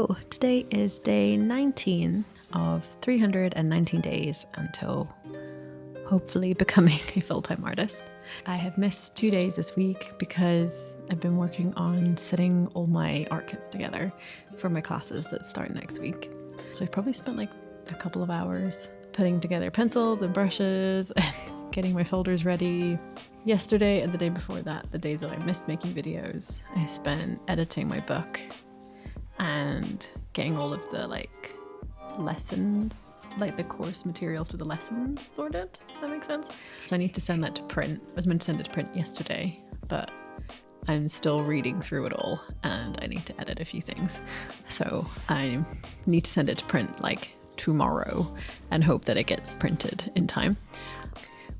Hello! Today is day 19 of 319 days until hopefully becoming a full-time artist. I have missed 2 days this week because I've been working on setting all my art kits together for my classes that start next week. So I've probably spent like a couple of hours putting together pencils and brushes and getting my folders ready. Yesterday and the day before that, the days that I missed making videos, I spent editing my book and getting all of the lessons, like the course material for the lessons sorted, if that makes sense. So I need to send that to print. I was meant to send it to print yesterday, but I'm still reading through it all and I need to edit a few things. So I need to send it to print like tomorrow and hope that it gets printed in time.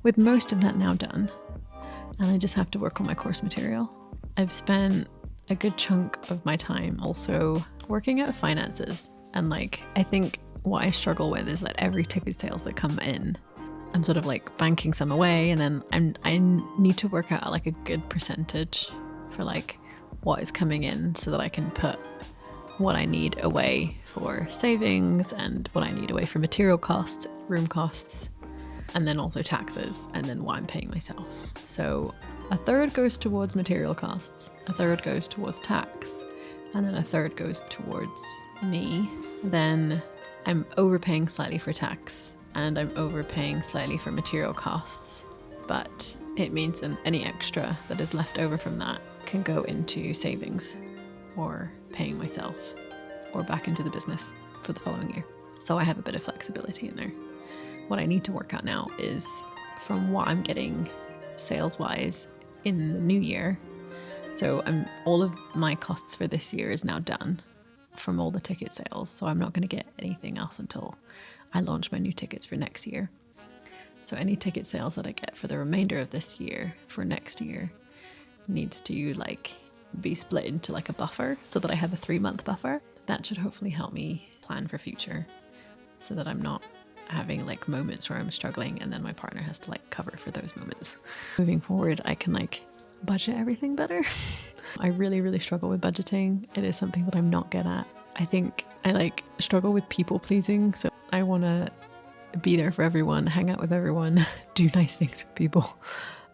With most of that now done, and I just have to work on my course material. I've spent a good chunk of my time also working out finances. And I think what I struggle with is that every ticket sales that come in, I'm sort of like banking some away, and then I need to work out like a good percentage for like what is coming in so that I can put what I need away for savings and what I need away for material costs, room costs, and then also taxes, and then what I'm paying myself. So a third goes towards material costs, a third goes towards tax, and then a third goes towards me. Then I'm overpaying slightly for tax and I'm overpaying slightly for material costs, but it means that any extra that is left over from that can go into savings or paying myself or back into the business for the following year. So I have a bit of flexibility in there. What I need to work out now is from what I'm getting sales-wise in the new year. So all of my costs for this year is now done from all the ticket sales. So I'm not going to get anything else until I launch my new tickets for next year. So any ticket sales that I get for the remainder of this year for next year needs to be split into a buffer so that I have a 3-month buffer. That should hopefully help me plan for future so that I'm not having moments where I'm struggling and then my partner has to cover for those moments. Moving forward, I can budget everything better. I really struggle with budgeting. It is something that I'm not good at. I think I struggle with people pleasing. So I want to be there for everyone, hang out with everyone, do nice things with people.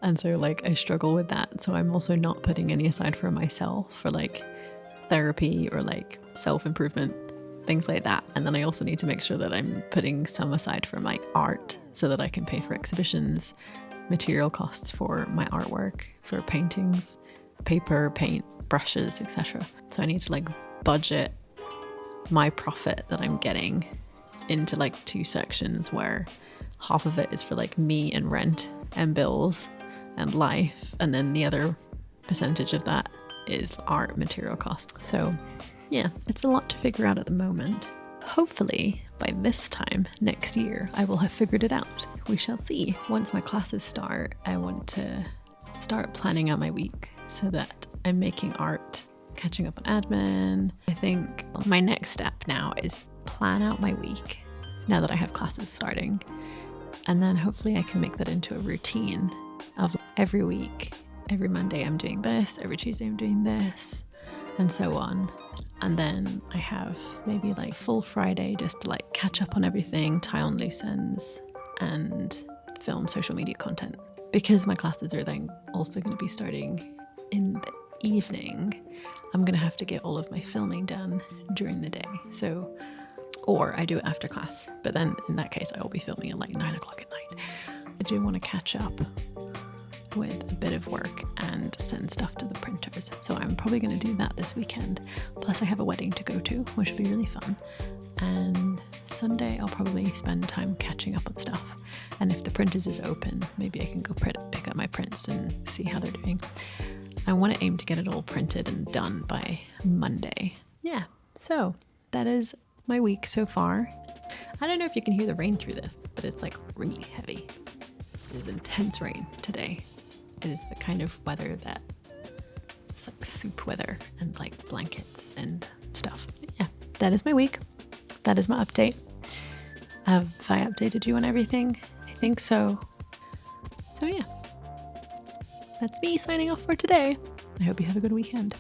And so I struggle with that. So I'm also not putting any aside for myself for therapy or self-improvement, things like that. And then I also need to make sure that I'm putting some aside for my art so that I can pay for exhibitions, material costs for my artwork, for paintings, paper, paint, brushes, etc. So I need to budget my profit that I'm getting into 2 sections where half of it is for me and rent and bills and life, and then the other percentage of that is art material costs. So yeah, it's a lot to figure out at the moment. Hopefully by this time next year, I will have figured it out. We shall see. Once my classes start, I want to start planning out my week so that I'm making art, catching up on admin. I think my next step now is plan out my week now that I have classes starting. And then hopefully I can make that into a routine of every week. Every Monday I'm doing this, every Tuesday I'm doing this, and so on. And then I have maybe full Friday just to catch up on everything, tie on loose ends, and film social media content. Because my classes are then also going to be starting in the evening, I'm going to have to get all of my filming done during the day. So, or I do it after class, but then in that case I will be filming at 9 o'clock at night. I do want to catch up with a bit of work and send stuff to the printers. So I'm probably going to do that this weekend. Plus I have a wedding to go to, which will be really fun. And Sunday I'll probably spend time catching up on stuff. And if the printers is open, maybe I can go pick up my prints and see how they're doing. I want to aim to get it all printed and done by Monday. Yeah, so that is my week so far. I don't know if you can hear the rain through this, but it's really heavy. It is intense rain today. It is the kind of weather that it's soup weather and blankets and stuff. Yeah, that is my week. That is my update. Have I updated you on everything? I think so. So yeah, that's me signing off for today. I hope you have a good weekend.